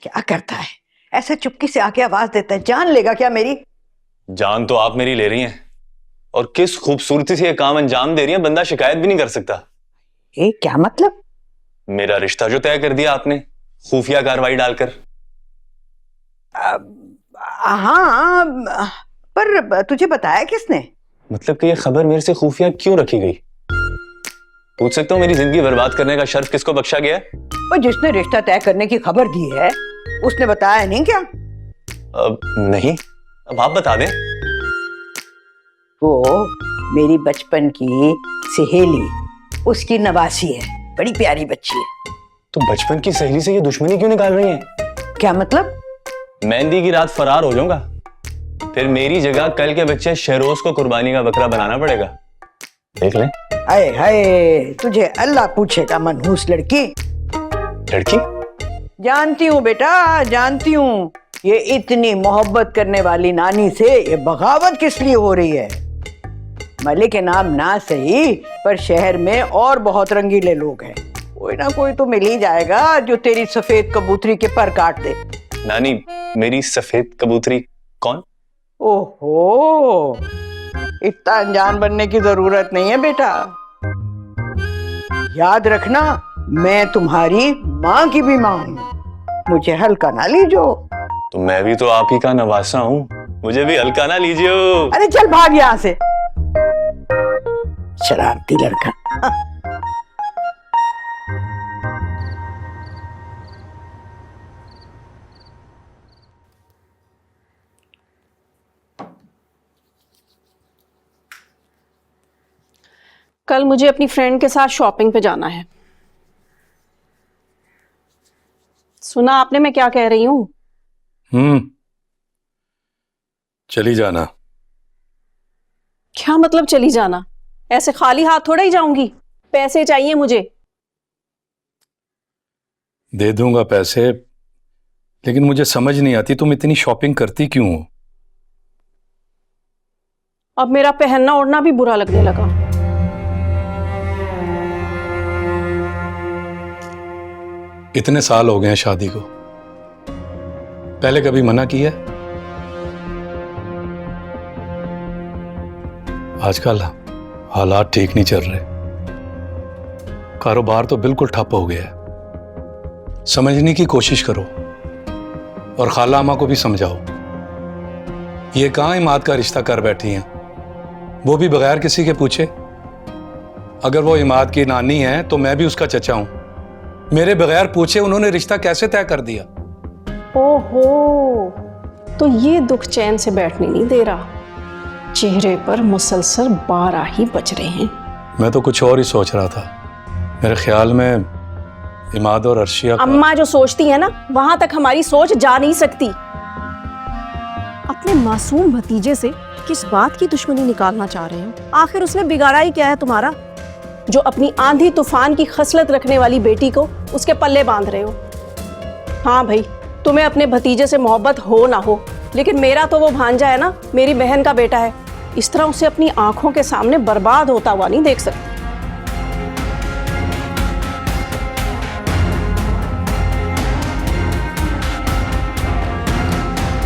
क्या करता है, ऐसे चुपके से आके आवाज देता है, जान लेगा क्या मेरी? जान तो आप मेरी ले रही हैं, और किस खूबसूरती से ये काम अंजाम दे रही हैं, बंदा शिकायत भी नहीं कर सकता। ये क्या मतलब? मेरा रिश्ता जो तय कर दिया आपने खुफिया कार्रवाई डालकर। हाँ, पर तुझे बताया किसने? मतलब कि ये खबर मेरे से खुफिया क्यों रखी गई? पूछ सकता हूँ मेरी जिंदगी बर्बाद करने का शर्फ किसको बख्शा गया है? और जिसने रिश्ता तय करने की खबर दी है उसने बताया नहीं क्या? अब नहीं, अब आप बता दें। वो मेरी बचपन की सहेली, उसकी नवासी है, बड़ी प्यारी बच्ची है। तो बचपन की सहेली से ये दुश्मनी क्यों निकाल रही हैं? क्या मतलब? मेहंदी की रात फरार हो जाऊंगा, फिर मेरी जगह कल के बच्चे शहरोज को कुर्बानी का बकरा बनाना पड़ेगा। देख लें। हाय हाय, तुझे अल्लाह पूछेगा मनहूस लड़की। लड़की? जानती हूँ बेटा, जानती हूँ। ये इतनी मोहब्बत करने वाली नानी से ये बगावत किस लिए हो रही है? मलिक के नाम ना सही, पर शहर में और बहुत रंगीले लोग हैं। कोई ना कोई तो मिल ही जाएगा जो तेरी सफेद कबूतरी के पर काट दे। नानी, मेरी सफेद कबूतरी कौन? ओहो, इतना अनजान बनने की जरूरत नहीं है बेटा। याद रखना, मैं तुम्हारी माँ की भी माँ हूँ, मुझे हल्का ना लीजियो। तो मैं भी तो आप ही का नवासा हूँ, मुझे भी हल्का ना लीजिए। अरे चल भाग यहाँ से, शरारती लड़का। कल मुझे अपनी फ्रेंड के साथ शॉपिंग पे जाना है। सुना आपने मैं क्या कह रही हूँ? चली जाना। क्या मतलब चली जाना? ऐसे खाली हाथ थोड़ा ही जाऊंगी, पैसे चाहिए मुझे। दे दूंगा पैसे, लेकिन मुझे समझ नहीं आती तुम इतनी शॉपिंग करती क्यों हो? अब मेरा पहनना ओढ़ना भी बुरा लगने लगा। इतने साल हो गए हैं शादी को, पहले कभी मना किया? आजकल हालात ठीक नहीं चल रहे, कारोबार तो बिल्कुल ठप हो गया है। समझने की कोशिश करो और खाला अम्मा को भी समझाओ। ये कहां इमाद का रिश्ता कर बैठी हैं, वो भी बगैर किसी के पूछे। अगर वो इमाद की नानी है तो मैं भी उसका चचा हूं। मेरे बगैर पूछे उन्होंने रिश्ता कैसे तय कर दिया? ओहो, तो ये दुख चैन से बैठने नहीं दे रहा। चेहरे पर मुसलसल 12 ही बज रहे हैं। मैं तो कुछ और ही सोच रहा था। मेरे ख्याल में इमाद और अर्शिया अम्मा जो सोचती है ना, वहां तक हमारी सोच जा नहीं सकती। अपने मासूम भतीजे से किस बात की दुश्मनी निकालना चाह रहे हो? आखिर उसने बिगाड़ा ही क्या है तुम्हारा, जो अपनी आंधी तूफान की खसलत रखने वाली बेटी को उसके पल्ले बांध रहे हो? हाँ भाई, तुम्हें अपने भतीजे से मोहब्बत हो ना हो, लेकिन मेरा तो वो भांजा है ना, मेरी बहन का बेटा है। इस तरह उसे अपनी आंखों के सामने बर्बाद होता हुआ नहीं देख सकती।